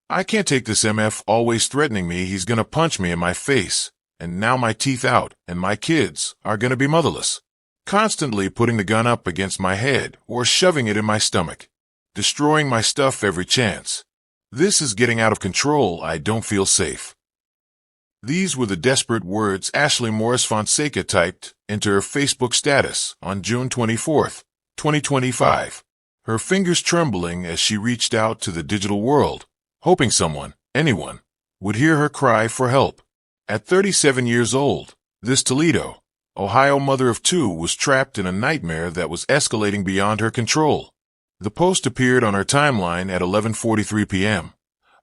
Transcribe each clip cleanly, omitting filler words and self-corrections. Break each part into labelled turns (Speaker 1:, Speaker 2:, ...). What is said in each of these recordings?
Speaker 1: I can't take this MF always threatening me he's gonna punch me in my face, and now my teeth out, and my kids are gonna be motherless. Constantly putting the gun up against my head or shoving it in my stomach. Destroying my stuff every chance. This is getting out of control. I don't feel safe. These were the desperate words Ashley Morris Fonseca typed into her Facebook status on June 24, 2025. Her fingers trembling as she reached out to the digital world, hoping someone, anyone, would hear her cry for help. At 37 years old, this Toledo, Ohio mother of two was trapped in a nightmare that was escalating beyond her control. The post appeared on her timeline at 11:43 p.m.,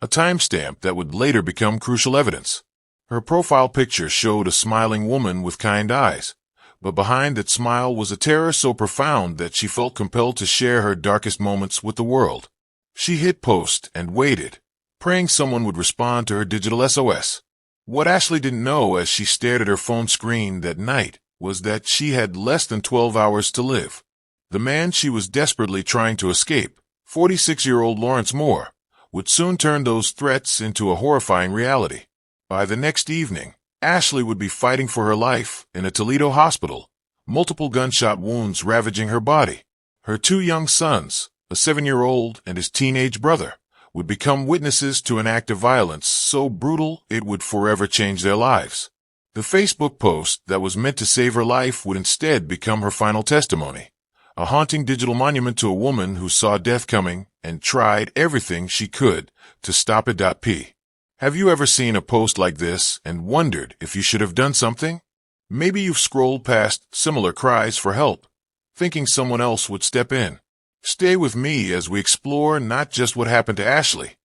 Speaker 1: a timestamp that would later become crucial evidence. Her profile picture showed a smiling woman with kind eyes, but behind that smile was a terror so profound that she felt compelled to share her darkest moments with the world. She hit post and waited, praying someone would respond to her digital SOS. What Ashley didn't know as she stared at her phone screen that night was that she had less than 12 hours to live. The man she was desperately trying to escape, 46-year-old Lawrence Moore, would soon turn those threats into a horrifying reality. By the next evening, Ashley would be fighting for her life in a Toledo hospital, multiple gunshot wounds ravaging her body. Her two young sons, a 7-year-old and his teenage brother, would become witnesses to an act of violence so brutal it would forever change their lives. The Facebook post that was meant to save her life would instead become her final testimony, a haunting digital monument to a woman who saw death coming and tried everything she could to stop it. Have you ever seen a post like this and wondered if you should have done something? Maybe you've scrolled past similar cries for help, thinking someone else would step in. Stay with me as we explore not just what happened to Ashley,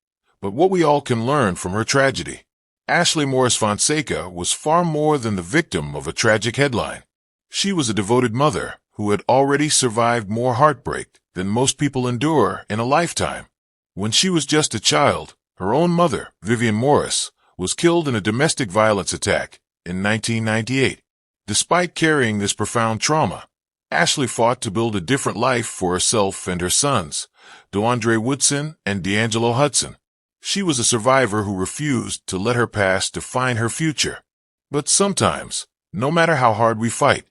Speaker 1: but what we all can learn from her tragedy. Ashley Morris Fonseca was far more than the victim of a tragic headline. She was a devoted mother who had already survived more heartbreak than most people endure in a lifetime. When she was just a child, her own mother, Vivian Morris, was killed in a domestic violence attack in 1998. Despite carrying this profound trauma, Ashley fought to build a different life for herself and her sons, DeAndre Woodson and D'Angelo Hudson. She was a survivor who refused to let her past define her future. But sometimes, no matter how hard we fight,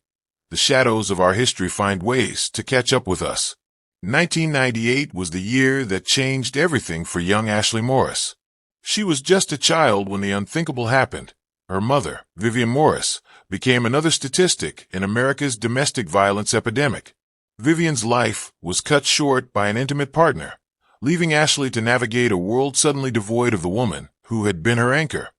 Speaker 1: the shadows of our history find ways to catch up with us. 1998 was the year that changed everything for young Ashley Morris. She was just a child when the unthinkable happened. Her mother, Vivian Morris, became another statistic in America's domestic violence epidemic. Vivian's life was cut short by an intimate partner, leaving Ashley to navigate a world suddenly devoid of the woman who had been her anchor.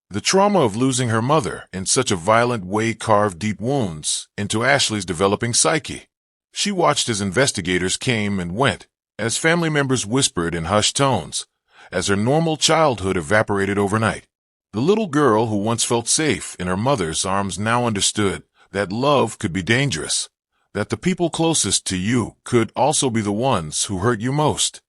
Speaker 1: The trauma of losing her mother in such a violent way carved deep wounds into Ashley's developing psyche. She watched as investigators came and went, as family members whispered in hushed tones, as her normal childhood evaporated overnight. The little girl who once felt safe in her mother's arms now understood that love could be dangerous, that the people closest to you could also be the ones who hurt you most.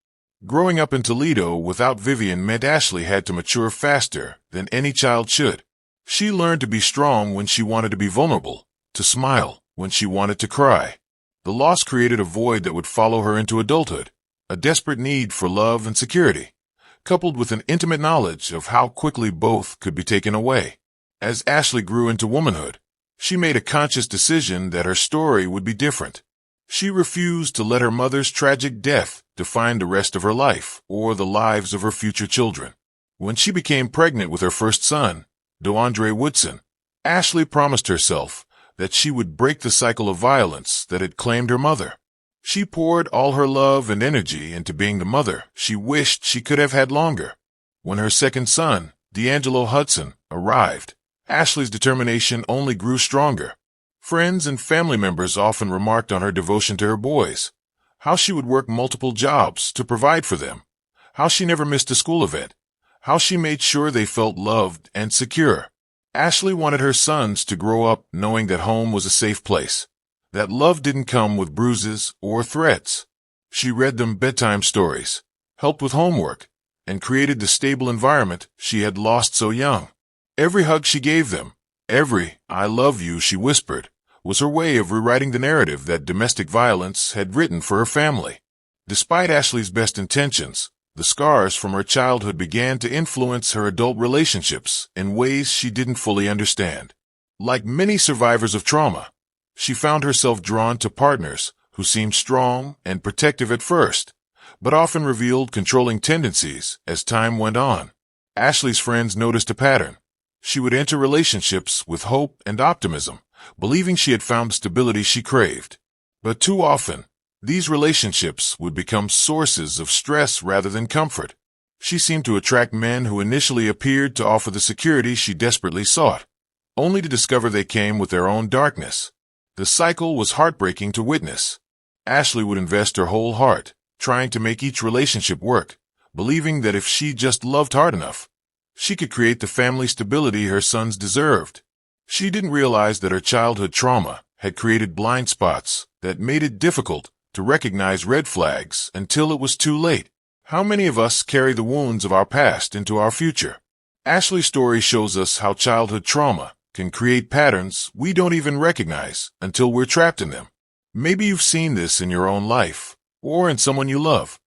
Speaker 1: Growing up in Toledo without Vivian meant Ashley had to mature faster than any child should. She learned to be strong when she wanted to be vulnerable, to smile when she wanted to cry. The loss created a void that would follow her into adulthood, a desperate need for love and security, coupled with an intimate knowledge of how quickly both could be taken away. As Ashley grew into womanhood, she made a conscious decision that her story would be different. She refused to let her mother's tragic death define the rest of her life or the lives of her future children. When she became pregnant with her first son, DeAndre Woodson, Ashley promised herself that she would break the cycle of violence that had claimed her mother. She poured all her love and energy into being the mother she wished she could have had longer. When her second son, D'Angelo Hudson, arrived, Ashley's determination only grew stronger. Friends and family members often remarked on her devotion to her boys, how she would work multiple jobs to provide for them, how she never missed a school event, how she made sure they felt loved and secure. Ashley wanted her sons to grow up knowing that home was a safe place, that love didn't come with bruises or threats. She read them bedtime stories, helped with homework, and created the stable environment she had lost so young. Every hug she gave them, every "I love you" she whispered, was her way of rewriting the narrative that domestic violence had written for her family. Despite Ashley's best intentions, The scars from her childhood began to influence her adult relationships in ways she didn't fully understand. Like many survivors of trauma, she found herself drawn to partners who seemed strong and protective at first, but often revealed controlling tendencies as time went on. Ashley's friends noticed a pattern. She would enter relationships with hope and optimism, believing she had found the stability she craved. But too often, these relationships would become sources of stress rather than comfort. She seemed to attract men who initially appeared to offer the security she desperately sought, only to discover they came with their own darkness. The cycle was heartbreaking to witness. Ashley would invest her whole heart, trying to make each relationship work, believing that if she just loved hard enough, she could create the family stability her sons deserved. She didn't realize that her childhood trauma had created blind spots that made it difficult to recognize red flags until it was too late. How many of us carry the wounds of our past into our future? Ashley's story shows us how childhood trauma can create patterns we don't even recognize until we're trapped in them. Maybe you've seen this in your own life, or in someone you love.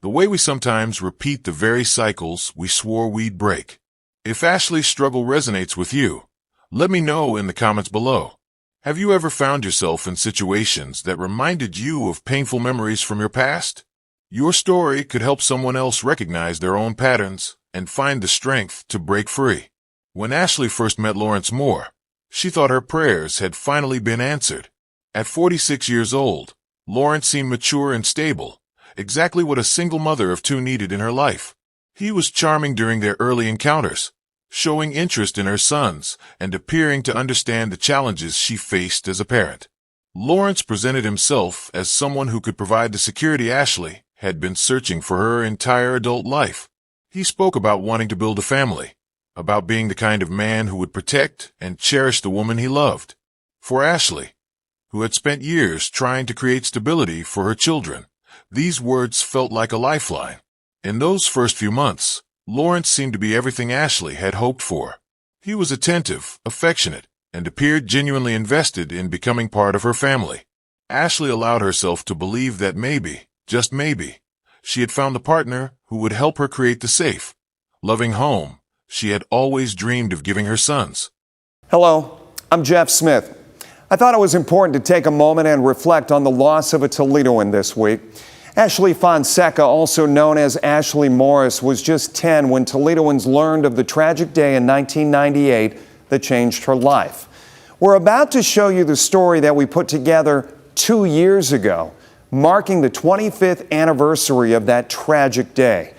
Speaker 1: The way we sometimes repeat the very cycles we swore we'd break. If Ashley's struggle resonates with you, let me know in the comments below. Have you ever found yourself in situations that reminded you of painful memories from your past? Your story could help someone else recognize their own patterns and find the strength to break free. When Ashley first met Lawrence Moore, she thought her prayers had finally been answered. At 46 years old, Lawrence seemed mature and stable, exactly what a single mother of two needed in her life. He was charming during their early encounters, showing interest in her sons and appearing to understand the challenges she faced as a parent. Lawrence presented himself as someone who could provide the security Ashley had been searching for her entire adult life. He spoke about wanting to build a family, about being the kind of man who would protect and cherish the woman he loved. For Ashley, who had spent years trying to create stability for her children, these words felt like a lifeline. In those first few months, Lawrence seemed to be everything Ashley had hoped for. He was attentive, affectionate, and appeared genuinely invested in becoming part of her family. Ashley allowed herself to believe that maybe, just maybe, she had found the partner who would help her create the safe, loving home she had always dreamed of giving her sons.
Speaker 2: Hello, I'm Jeff Smith. I thought it was important to take a moment and reflect on the loss of a Toledoan this week. Ashley Fonseca, also known as Ashley Morris, was just 10 when Toledoans learned of the tragic day in 1998 that changed her life. We're about to show you the story that we put together 2 years ago, marking the 25th anniversary of that tragic day.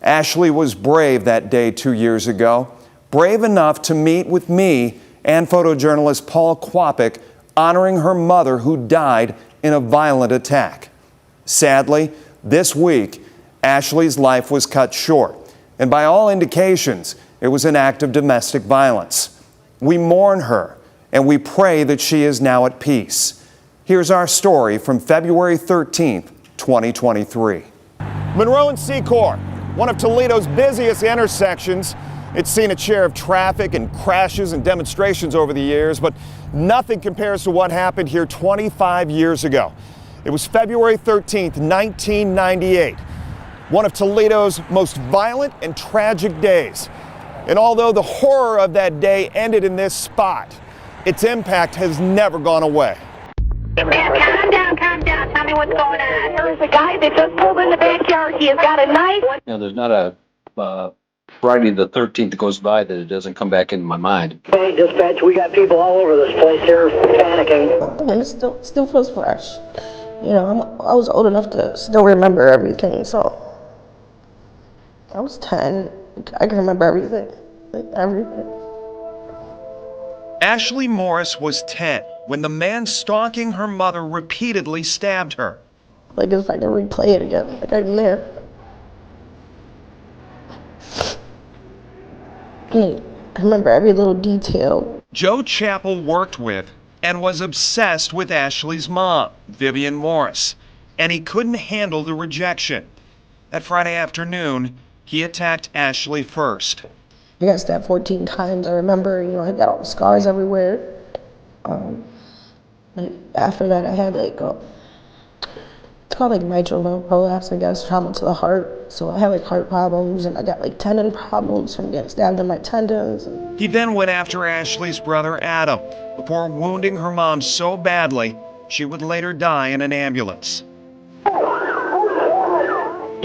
Speaker 2: Ashley was brave that day 2 years ago, brave enough to meet with me and photojournalist Paul Kwapik, honoring her mother who died in a violent attack. Sadly, this week, Ashley's life was cut short, and by all indications, it was an act of domestic violence. We mourn her, and we pray that she is now at peace. Here's our story from February 13th, 2023. Monroe and Secor, one of Toledo's busiest intersections. It's seen its share of traffic and crashes and demonstrations over the years, but nothing compares to what happened here 25 years ago. It was February 13th, 1998, one of Toledo's most violent and tragic days. And although the horror of that day ended in this spot, its impact has never gone away.
Speaker 3: Calm down, tell me what's going on. There's a guy that just pulled in the backyard. He has got a knife.
Speaker 4: There's not a Friday the 13th that goes by that it doesn't come back into my mind.
Speaker 5: Hey, dispatch, we got people all over this place here panicking.
Speaker 6: And it still feels fresh. You know, I was old enough to still remember everything, so I was 10. I can remember everything, like everything.
Speaker 2: Ashley Morris was 10 when the man stalking her mother repeatedly stabbed her.
Speaker 6: Like if I can replay it again, like I'm there. I remember every little detail.
Speaker 2: Joe Chappell worked with and was obsessed with Ashley's mom, Vivian Morris, and he couldn't handle the rejection. That Friday afternoon, he attacked Ashley first.
Speaker 6: I got stabbed 14 times. I remember, I got all the scars everywhere. After that, I had it's called mitral prolapse, I guess, trauma to the heart. So I had like heart problems, and I got like tendon problems from getting stabbed in my tendons.
Speaker 2: He then went after Ashley's brother Adam before wounding her mom so badly she would later die in an ambulance.
Speaker 5: You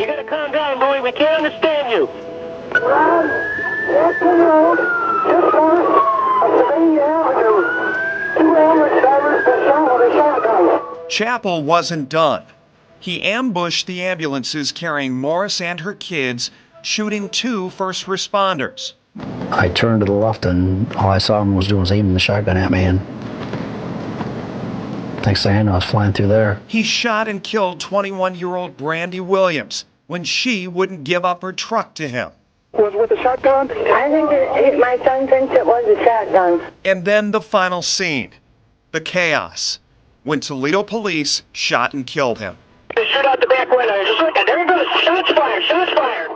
Speaker 5: gotta calm down, boy. We can't understand you. Just north of Savannah Avenue. 2 ambulance drivers were shot with a shotgun.
Speaker 2: Chappell wasn't done. He ambushed the ambulances carrying Morris and her kids, shooting 2 first responders.
Speaker 7: I turned to the left, and all I saw him was doing was aiming the shotgun at me, and next thing I know, I was flying through there.
Speaker 2: He shot and killed 21-year-old Brandy Williams when she wouldn't give up her truck to him.
Speaker 5: Was with a shotgun?
Speaker 3: I think my son thinks it was a shotgun.
Speaker 2: And then the final scene, the chaos, when Toledo police shot and killed him.
Speaker 5: They shoot out the back window. Just look at there he goes. Shots fired. Shots fired.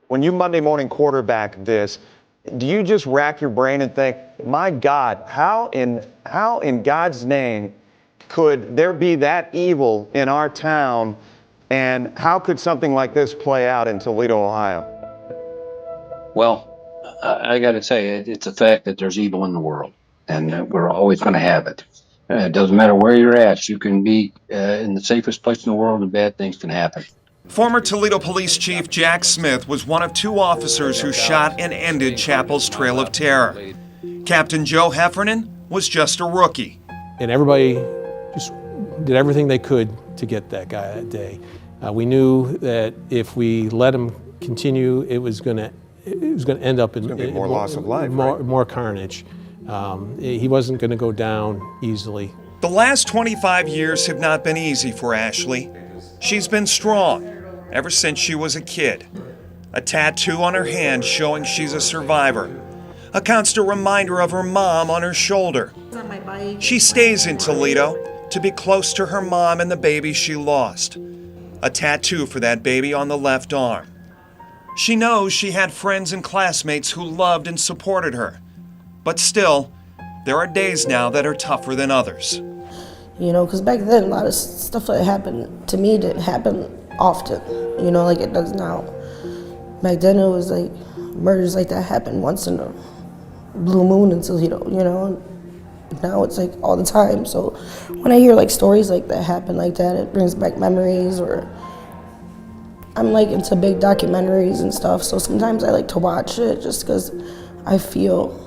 Speaker 2: When you Monday morning quarterback this, do you just rack your brain and think, my God, how in God's name could there be that evil in our town, and how could something like this play out in Toledo, Ohio?
Speaker 4: Well, I got to say, it's a fact that there's evil in the world, and we're always going to have it. It doesn't matter where you're at. You can be in the safest place in the world, and bad things can happen.
Speaker 2: Former Toledo Police Chief Jack Smith was one of 2 officers who shot and ended Chappell's trail of terror. Captain Joe Heffernan was just a rookie.
Speaker 8: And everybody just did everything they could to get that guy that day. We knew that if we let him continue, it was going to end up in
Speaker 2: more loss of life,
Speaker 8: more carnage. He wasn't going to go down easily.
Speaker 2: The last 25 years have not been easy for Ashley. She's been strong ever since she was a kid. A tattoo on her hand showing she's a survivor. A constant reminder of her mom on her shoulder. She stays in Toledo to be close to her mom and the baby she lost. A tattoo for that baby on the left arm. She knows she had friends and classmates who loved and supported her. But still, there are days now that are tougher than others.
Speaker 6: You know, because back then a lot of stuff that happened to me didn't happen often, you know, like it does now. Back then it was like murders like that happened once in a blue moon in Toledo, you know. Now it's like all the time. So when I hear like stories like that happen like that, it brings back memories. Or I'm like into big documentaries and stuff, so sometimes I like to watch it just because I feel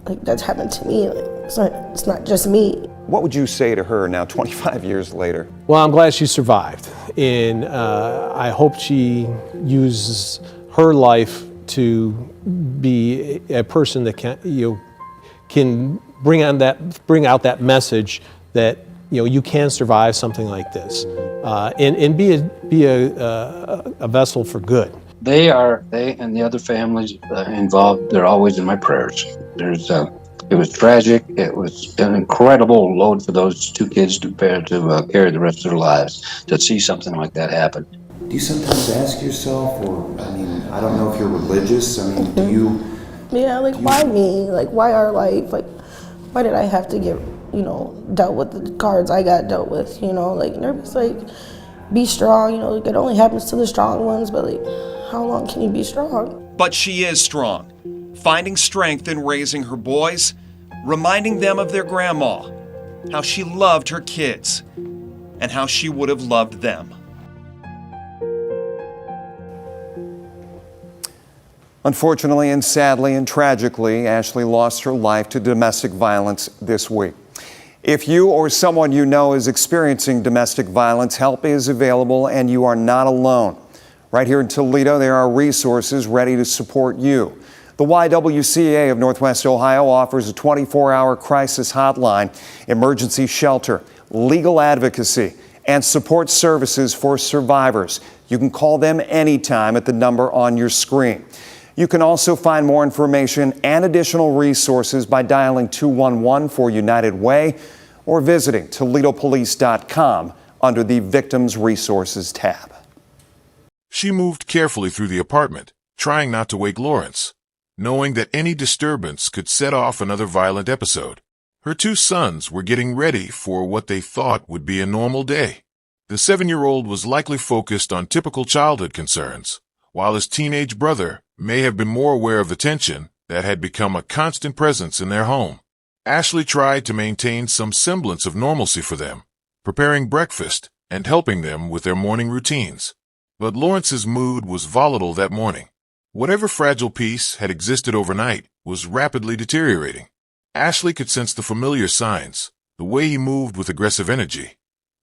Speaker 6: like that's happened to me. Like, it's not just me.
Speaker 2: What would you say to her now 25 years later?
Speaker 8: Well, I'm glad she survived, and I hope she uses her life to be a person that can bring out that message that you can survive something like this, and be a vessel for good.
Speaker 4: They and the other families involved, they're always in my prayers. It was tragic. It was an incredible load for those 2 kids to carry the rest of their lives, to see something like that happen.
Speaker 9: Do you sometimes ask yourself, or, I mean, I don't know if you're religious, I mean, do you...
Speaker 6: Yeah, like, why me? Like, why our life? Like, why did I have to get, dealt with the cards I got dealt with, Like, and everybody's like, be strong, like, it only happens to the strong ones, but, like, how long can you be strong?
Speaker 2: But she is strong, finding strength in raising her boys, reminding them of their grandma, how she loved her kids, and how she would have loved them. Unfortunately and sadly and tragically, Ashley lost her life to domestic violence this week. If you or someone you know is experiencing domestic violence, help is available and you are not alone. Right here in Toledo, there are resources ready to support you. The YWCA of Northwest Ohio offers a 24-hour crisis hotline, emergency shelter, legal advocacy, and support services for survivors. You can call them anytime at the number on your screen. You can also find more information and additional resources by dialing 211 for United Way or visiting ToledoPolice.com under the Victims Resources tab.
Speaker 1: She moved carefully through the apartment, trying not to wake Lawrence, knowing that any disturbance could set off another violent episode. Her 2 sons were getting ready for what they thought would be a normal day. The 7-year-old was likely focused on typical childhood concerns, while his teenage brother may have been more aware of the tension that had become a constant presence in their home. Ashley tried to maintain some semblance of normalcy for them, preparing breakfast and helping them with their morning routines. But Lawrence's mood was volatile that morning. Whatever fragile peace had existed overnight was rapidly deteriorating. Ashley could sense the familiar signs, the way he moved with aggressive energy,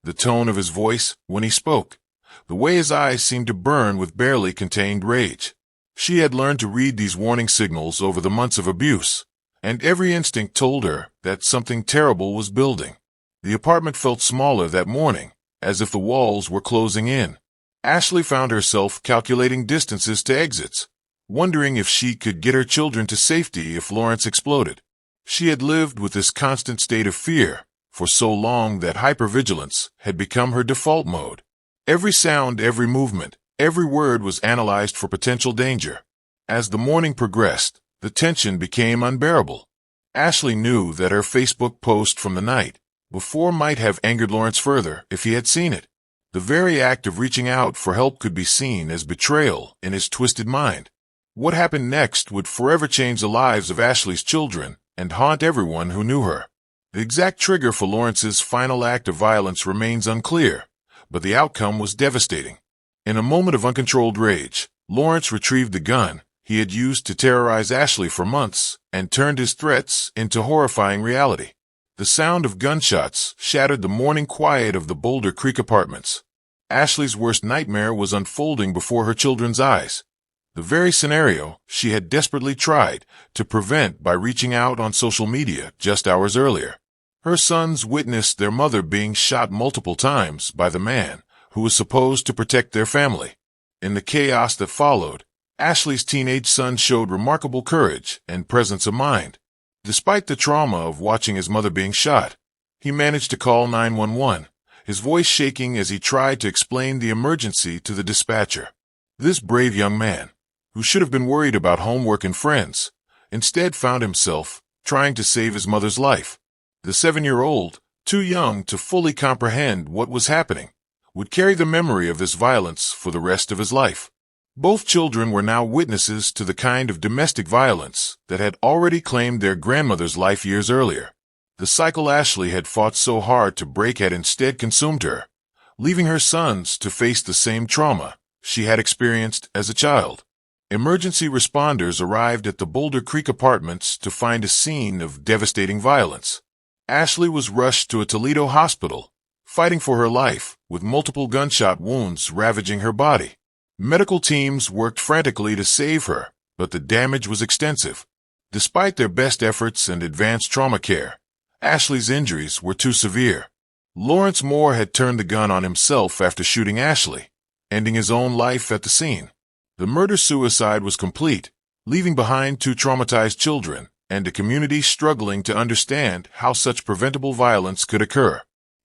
Speaker 1: the tone of his voice when he spoke, the way his eyes seemed to burn with barely contained rage. She had learned to read these warning signals over the months of abuse, and every instinct told her that something terrible was building. The apartment felt smaller that morning, as if the walls were closing in. Ashley found herself calculating distances to exits, wondering if she could get her children to safety if Lawrence exploded. She had lived with this constant state of fear for so long that hypervigilance had become her default mode. Every sound, every movement, every word was analyzed for potential danger. As the morning progressed, the tension became unbearable. Ashley knew that her Facebook post from the night before might have angered Lawrence further if he had seen it. The very act of reaching out for help could be seen as betrayal in his twisted mind. What happened next would forever change the lives of Ashley's children and haunt everyone who knew her. The exact trigger for Lawrence's final act of violence remains unclear, but the outcome was devastating. In a moment of uncontrolled rage, Lawrence retrieved the gun he had used to terrorize Ashley for months and turned his threats into horrifying reality. The sound of gunshots shattered the morning quiet of the Boulder Creek apartments. Ashley's worst nightmare was unfolding before her children's eyes. The very scenario she had desperately tried to prevent by reaching out on social media just hours earlier. Her sons witnessed their mother being shot multiple times by the man who was supposed to protect their family. In the chaos that followed, Ashley's teenage son showed remarkable courage and presence of mind. Despite the trauma of watching his mother being shot, he managed to call 911, his voice shaking as he tried to explain the emergency to the dispatcher. This brave young man, who should have been worried about homework and friends, instead found himself trying to save his mother's life. The 7-year-old, too young to fully comprehend what was happening, would carry the memory of this violence for the rest of his life. Both children were now witnesses to the kind of domestic violence that had already claimed their grandmother's life years earlier. The cycle Ashley had fought so hard to break had instead consumed her, leaving her sons to face the same trauma she had experienced as a child. Emergency responders arrived at the Boulder Creek apartments to find a scene of devastating violence. Ashley was rushed to a Toledo hospital, fighting for her life, with multiple gunshot wounds ravaging her body. Medical teams worked frantically to save her, but the damage was extensive. Despite their best efforts and advanced trauma care, Ashley's injuries were too severe. Lawrence Moore had turned the gun on himself after shooting Ashley, ending his own life at the scene. The murder-suicide was complete, leaving behind 2 traumatized children and a community struggling to understand how such preventable violence could occur.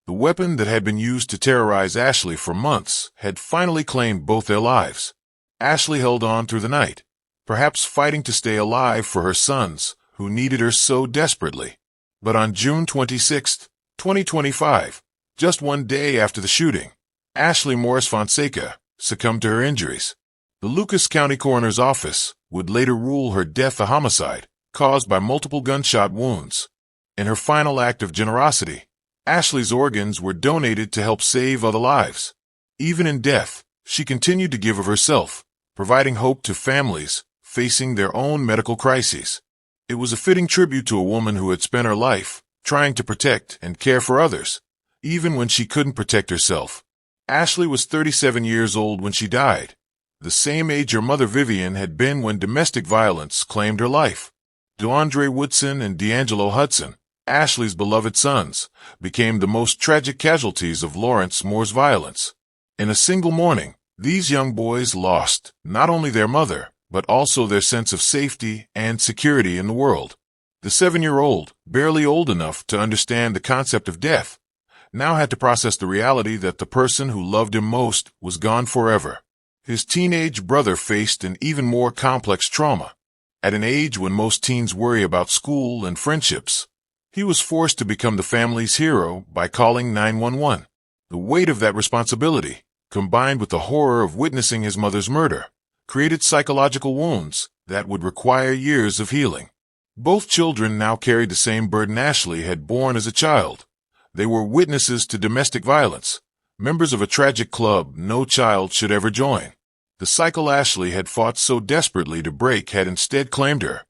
Speaker 1: The weapon that had been used to terrorize Ashley for months had finally claimed both their lives. Ashley held on through the night, perhaps fighting to stay alive for her sons, who needed her so desperately. But on June 26, 2025, just one day after the shooting, Ashley Morris Fonseca succumbed to her injuries. The Lucas County Coroner's Office would later rule her death a homicide caused by multiple gunshot wounds. In her final act of generosity, Ashley's organs were donated to help save other lives. Even in death, she continued to give of herself, providing hope to families facing their own medical crises. It was a fitting tribute to a woman who had spent her life trying to protect and care for others, even when she couldn't protect herself. Ashley was 37 years old when she died, the same age her mother Vivian had been when domestic violence claimed her life. DeAndre Woodson and D'Angelo Hudson, Ashley's beloved sons, became the most tragic casualties of Lawrence Moore's violence. In a single morning, these young boys lost not only their mother, but also their sense of safety and security in the world. The 7-year-old, barely old enough to understand the concept of death, now had to process the reality that the person who loved him most was gone forever. His teenage brother faced an even more complex trauma. At an age when most teens worry about school and friendships, he was forced to become the family's hero by calling 911. The weight of that responsibility, combined with the horror of witnessing his mother's murder, created psychological wounds that would require years of healing. Both children now carried the same burden Ashley had borne as a child. They were witnesses to domestic violence, members of a tragic club no child should ever join. The cycle Ashley had fought so desperately to break had instead claimed her,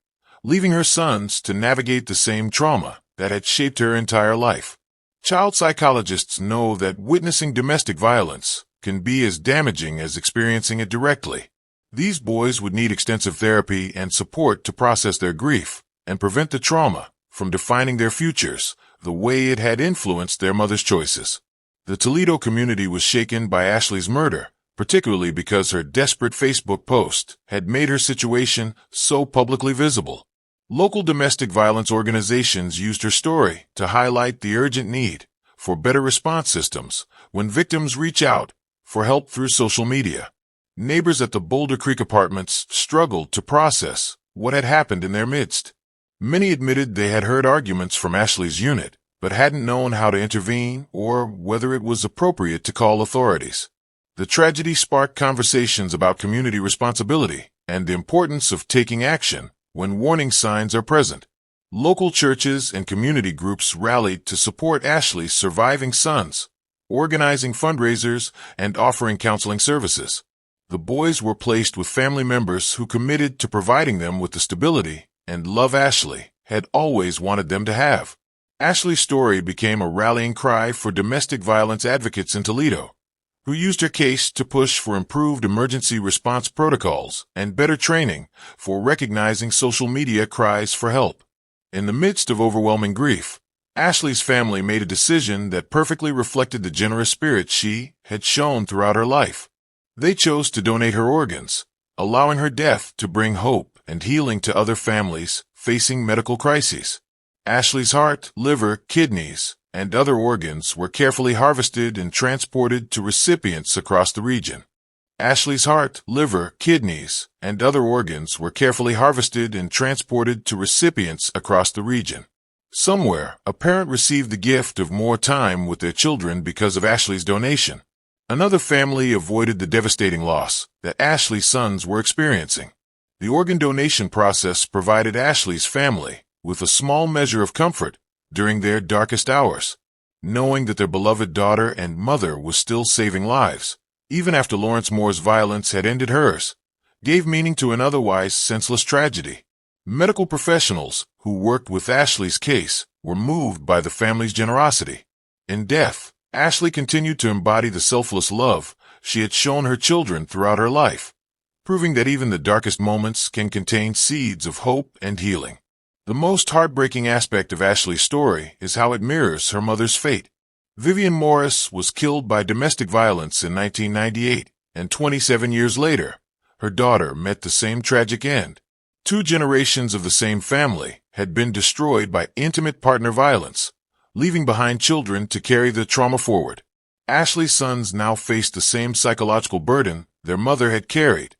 Speaker 1: leaving her sons to navigate the same trauma that had shaped her entire life. Child psychologists know that witnessing domestic violence can be as damaging as experiencing it directly. These boys would need extensive therapy and support to process their grief and prevent the trauma from defining their futures the way it had influenced their mother's choices. The Toledo community was shaken by Ashley's murder, particularly because her desperate Facebook post had made her situation so publicly visible. Local domestic violence organizations used her story to highlight the urgent need for better response systems when victims reach out for help through social media. Neighbors at the Boulder Creek apartments struggled to process what had happened in their midst. Many admitted they had heard arguments from Ashley's unit, but hadn't known how to intervene or whether it was appropriate to call authorities. The tragedy sparked conversations about community responsibility and the importance of taking action when warning signs are present. Local churches and community groups rallied to support Ashley's surviving sons, organizing fundraisers and offering counseling services. The boys were placed with family members who committed to providing them with the stability and love Ashley had always wanted them to have. Ashley's story became a rallying cry for domestic violence advocates in Toledo, who used her case to push for improved emergency response protocols and better training for recognizing social media cries for help. In the midst of overwhelming grief, Ashley's family made a decision that perfectly reflected the generous spirit she had shown throughout her life. They chose to donate her organs, allowing her death to bring hope and healing to other families facing medical crises. Ashley's heart, liver, kidneys, and other organs were carefully harvested and transported to recipients across the region. Ashley's heart, liver, kidneys, and other organs were carefully harvested and transported to recipients across the region. Somewhere, a parent received the gift of more time with their children because of Ashley's donation. Another family avoided the devastating loss that Ashley's sons were experiencing. The organ donation process provided Ashley's family with a small measure of comfort during their darkest hours, knowing that their beloved daughter and mother was still saving lives, even after Lawrence Moore's violence had ended hers, gave meaning to an otherwise senseless tragedy. Medical professionals who worked with Ashley's case were moved by the family's generosity. In death, Ashley continued to embody the selfless love she had shown her children throughout her life, proving that even the darkest moments can contain seeds of hope and healing. The most heartbreaking aspect of Ashley's story is how it mirrors her mother's fate. Vivian Morris was killed by domestic violence in 1998, and 27 years later, her daughter met the same tragic end. 2 generations of the same family had been destroyed by intimate partner violence, leaving behind children to carry the trauma forward. Ashley's sons now faced the same psychological burden their mother had carried,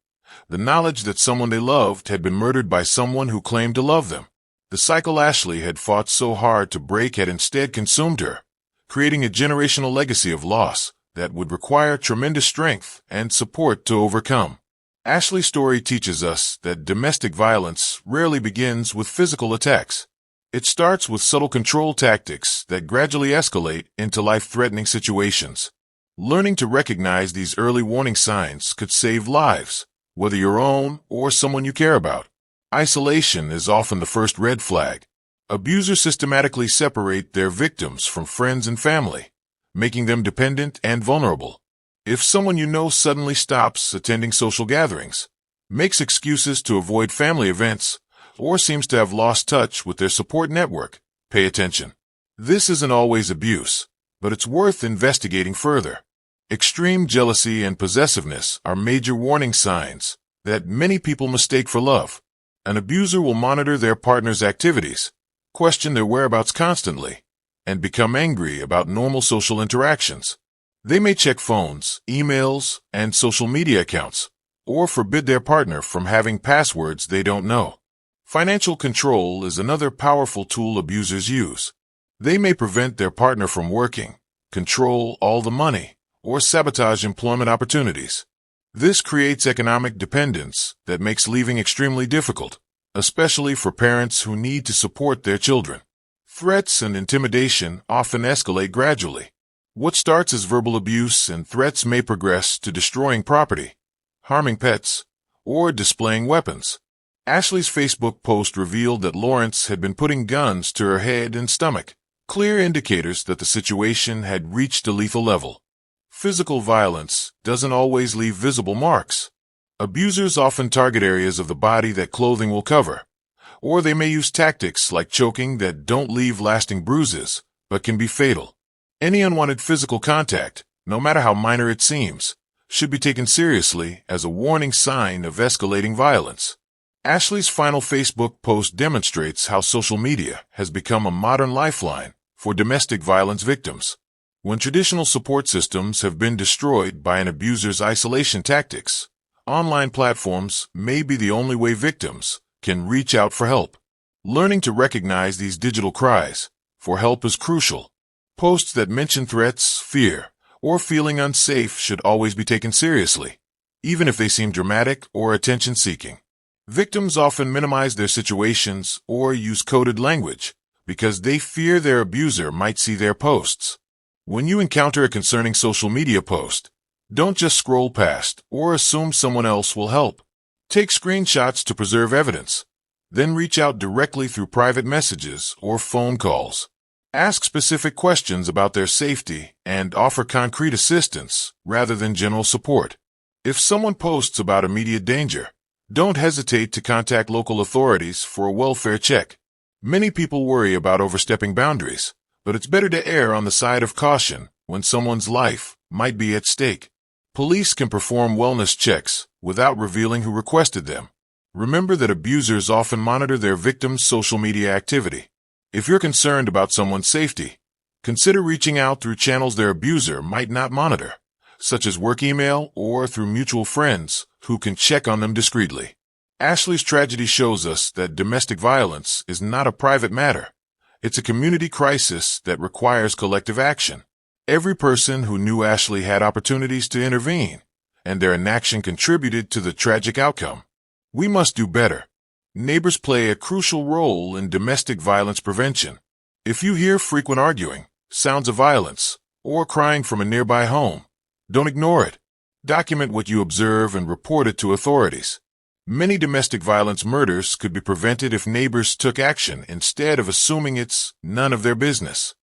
Speaker 1: the knowledge that someone they loved had been murdered by someone who claimed to love them. The cycle Ashley had fought so hard to break had instead consumed her, creating a generational legacy of loss that would require tremendous strength and support to overcome. Ashley's story teaches us that domestic violence rarely begins with physical attacks. It starts with subtle control tactics that gradually escalate into life-threatening situations. Learning to recognize these early warning signs could save lives, whether your own or someone you care about. Isolation is often the first red flag. Abusers systematically separate their victims from friends and family, making them dependent and vulnerable. If someone you know suddenly stops attending social gatherings, makes excuses to avoid family events, or seems to have lost touch with their support network, pay attention. This isn't always abuse, but it's worth investigating further. Extreme jealousy and possessiveness are major warning signs that many people mistake for love. An abuser will monitor their partner's activities, question their whereabouts constantly, and become angry about normal social interactions. They may check phones, emails, and social media accounts, or forbid their partner from having passwords they don't know. Financial control is another powerful tool abusers use. They may prevent their partner from working, control all the money, or sabotage employment opportunities. This creates economic dependence that makes leaving extremely difficult, especially for parents who need to support their children. Threats and intimidation often escalate gradually. What starts as verbal abuse and threats may progress to destroying property, harming pets, or displaying weapons. Ashley's Facebook post revealed that Lawrence had been putting guns to her head and stomach, clear indicators that the situation had reached a lethal level. Physical violence doesn't always leave visible marks. Abusers often target areas of the body that clothing will cover, or they may use tactics like choking that don't leave lasting bruises, but can be fatal. Any unwanted physical contact, no matter how minor it seems, should be taken seriously as a warning sign of escalating violence. Ashley's final Facebook post demonstrates how social media has become a modern lifeline for domestic violence victims. When traditional support systems have been destroyed by an abuser's isolation tactics, online platforms may be the only way victims can reach out for help. Learning to recognize these digital cries for help is crucial. Posts that mention threats, fear, or feeling unsafe should always be taken seriously, even if they seem dramatic or attention-seeking. Victims often minimize their situations or use coded language because they fear their abuser might see their posts. When you encounter a concerning social media post, don't just scroll past or assume someone else will help. Take screenshots to preserve evidence, then reach out directly through private messages or phone calls. Ask specific questions about their safety and offer concrete assistance rather than general support. If someone posts about immediate danger, don't hesitate to contact local authorities for a welfare check. Many people worry about overstepping boundaries, but it's better to err on the side of caution when someone's life might be at stake. Police can perform wellness checks without revealing who requested them. Remember that abusers often monitor their victims' social media activity. If you're concerned about someone's safety, consider reaching out through channels their abuser might not monitor, such as work email or through mutual friends who can check on them discreetly. Ashley's tragedy shows us that domestic violence is not a private matter. It's a community crisis that requires collective action. Every person who knew Ashley had opportunities to intervene, and their inaction contributed to the tragic outcome. We must do better. Neighbors play a crucial role in domestic violence prevention. If you hear frequent arguing, sounds of violence, or crying from a nearby home, don't ignore it. Document what you observe and report it to authorities. Many domestic violence murders could be prevented if neighbors took action instead of assuming it's none of their business.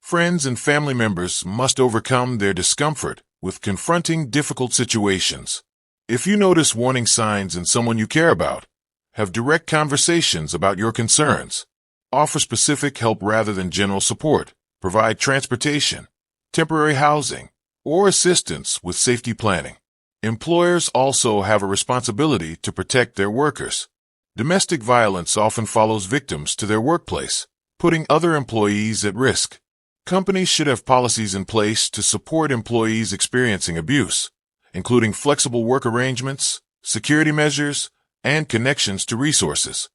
Speaker 1: Friends and family members must overcome their discomfort with confronting difficult situations. If you notice warning signs in someone you care about, have direct conversations about your concerns. Offer specific help rather than general support. Provide transportation, temporary housing, or assistance with safety planning. Employers also have a responsibility to protect their workers. Domestic violence often follows victims to their workplace, putting other employees at risk. Companies should have policies in place to support employees experiencing abuse, including flexible work arrangements, security measures, and connections to resources.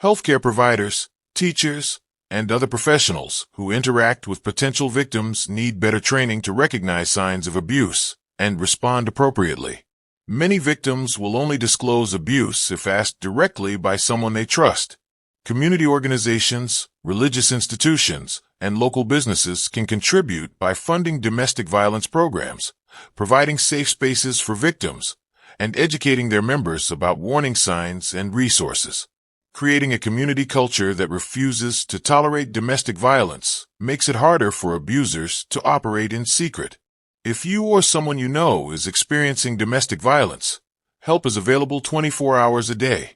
Speaker 1: Healthcare providers, teachers, and other professionals who interact with potential victims need better training to recognize signs of abuse and respond appropriately. Many victims will only disclose abuse if asked directly by someone they trust. Community organizations, religious institutions, and local businesses can contribute by funding domestic violence programs, providing safe spaces for victims, and educating their members about warning signs and resources. Creating a community culture that refuses to tolerate domestic violence makes it harder for abusers to operate in secret. If you or someone you know is experiencing domestic violence, help is available 24 hours a day,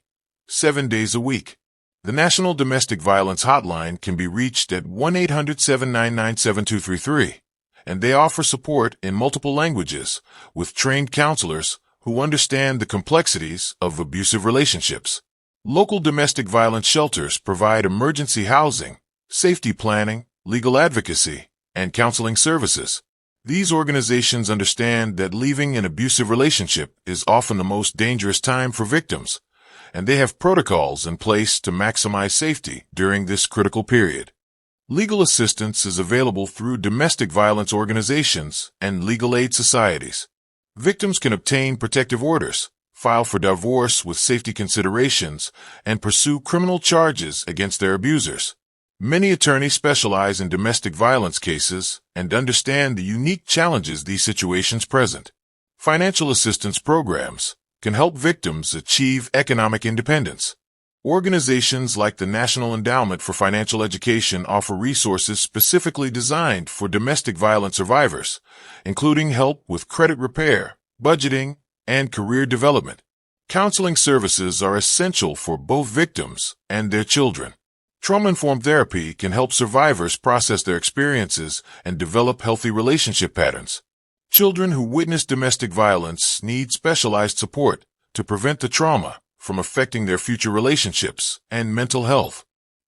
Speaker 1: 7 days a week. The National Domestic Violence Hotline can be reached at 1-800-799-7233, and they offer support in multiple languages with trained counselors who understand the complexities of abusive relationships. Local domestic violence shelters provide emergency housing, safety planning, legal advocacy, and counseling services. These organizations understand that leaving an abusive relationship is often the most dangerous time for victims, and they have protocols in place to maximize safety during this critical period. Legal assistance is available through domestic violence organizations and legal aid societies. Victims can obtain protective orders, file for divorce with safety considerations, and pursue criminal charges against their abusers. Many attorneys specialize in domestic violence cases and understand the unique challenges these situations present. Financial assistance programs can help victims achieve economic independence. Organizations like the National Endowment for Financial Education offer resources specifically designed for domestic violence survivors, including help with credit repair, budgeting, and career development. Counseling services are essential for both victims and their children. Trauma-informed therapy can help survivors process their experiences and develop healthy relationship patterns. Children who witness domestic violence need specialized support to prevent the trauma from affecting their future relationships and mental health.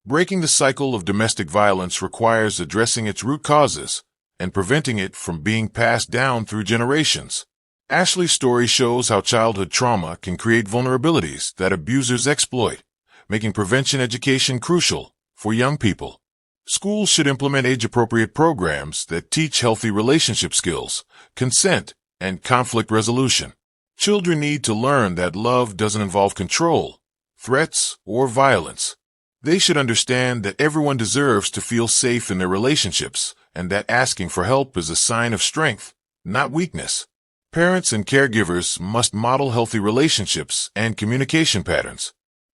Speaker 1: Breaking the cycle of domestic violence requires addressing its root causes and preventing it from being passed down through generations. Ashley's story shows how childhood trauma can create vulnerabilities that abusers exploit, making prevention education crucial for young people. Schools should implement age-appropriate programs that teach healthy relationship skills, consent, and conflict resolution. Children need to learn that love doesn't involve control, threats, or violence. They should understand that everyone deserves to feel safe in their relationships and that asking for help is a sign of strength, not weakness. Parents and caregivers must model healthy relationships and communication patterns.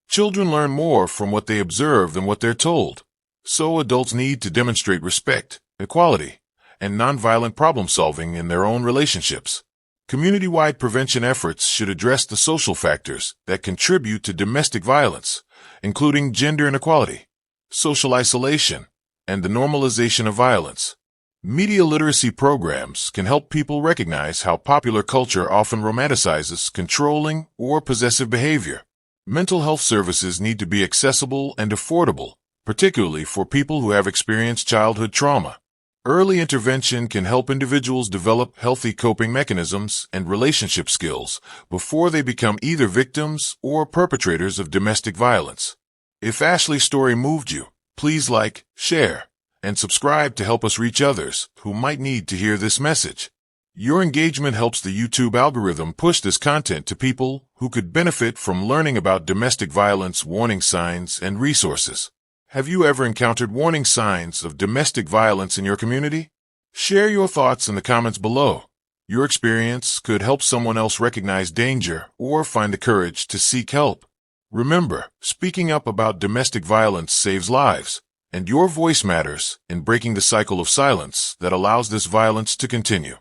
Speaker 1: Children learn more from what they observe than what they're told, so adults need to demonstrate respect, equality, and nonviolent problem-solving in their own relationships. Community-wide prevention efforts should address the social factors that contribute to domestic violence, including gender inequality, social isolation, and the normalization of violence. Media literacy programs can help people recognize how popular culture often romanticizes controlling or possessive behavior. Mental health services need to be accessible and affordable, particularly for people who have experienced childhood trauma. Early intervention can help individuals develop healthy coping mechanisms and relationship skills before they become either victims or perpetrators of domestic violence. If Ashley's story moved you, please like, share, and subscribe to help us reach others who might need to hear this message. Your engagement helps the YouTube algorithm push this content to people who could benefit from learning about domestic violence warning signs and resources. Have you ever encountered warning signs of domestic violence in your community? Share your thoughts in the comments below. Your experience could help someone else recognize danger or find the courage to seek help. Remember, speaking up about domestic violence saves lives, and your voice matters in breaking the cycle of silence that allows this violence to continue.